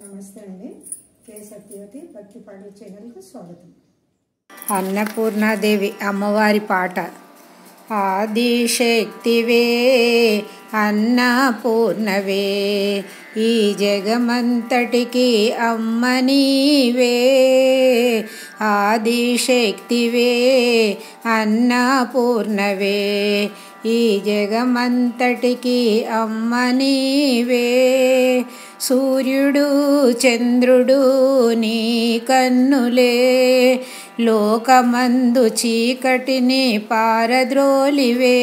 నమస్తే అండి. కే సత్యవతి భక్తి పాటల ఛానల్కు స్వాగతం. అన్నపూర్ణాదేవి అమ్మవారి పాట. ఆదిశక్తివే అన్నపూర్ణవే, ఈ జగమంతటికి అమ్మ నీవే. ఆదిశక్తివే అన్నపూర్ణవే, ఈ జగమంతటికి అమ్మ నీవే. సూర్యుడు చంద్రుడు నీ కన్నులే, లోకమందు చీకటిని పారద్రోలివే.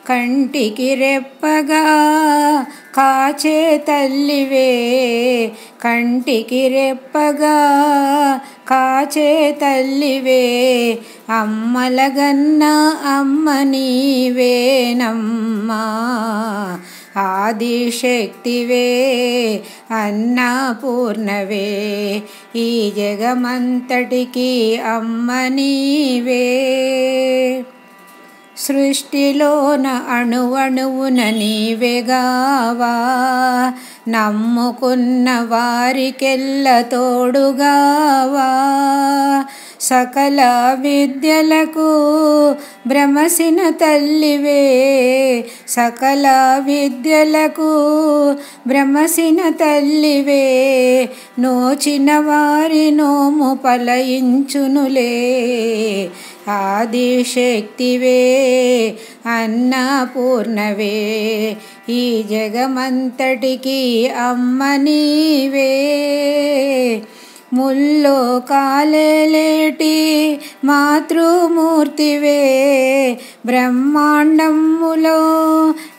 కంటికి రెప్పగా కాచే తల్లివే, కంటికి రెప్పగా కాచే తల్లివే. అమ్మలగన్న అమ్మ నీవేనమ్మా. ఆదిశక్తివే అన్నపూర్ణవే, ఈ జగమంతటికి అమ్మ నీవే. సృష్టిలోన అణువణువున నీవెగావా, నమ్ముకున్న వారికెల్ల తోడుగావా. సకల విద్యలకు భ్రమసిన తల్లివే, సకల విద్యలకు భ్రమసిన తల్లివే. నోచిన వారి నోము ఫలించునులే. ఆదిశక్తివే అన్నపూర్ణవే, ఈ జగమంతటికి అమ్మ నీవే. ముల్లోకాలేటి మాతృమూర్తివే, బ్రహ్మాండములో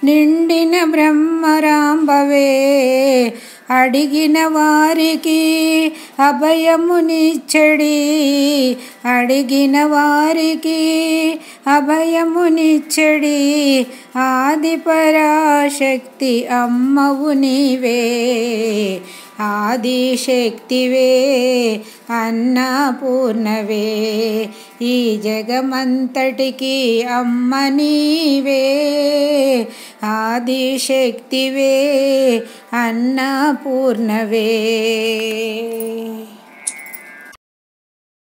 నిండిన బ్రహ్మరాంబవే. అడిగిన వారికి అభయమునిచ్చడి, అడిగిన వారికి అభయమునిచ్చడి. ఆదిపరాశక్తి అమ్మవు నీవే. ఆదిశక్తివే అన్నపూర్ణవే, ఈ జగమంతటికి అమ్మ నీవే. ఆదిశక్తివే అన్నపూర్ణవే.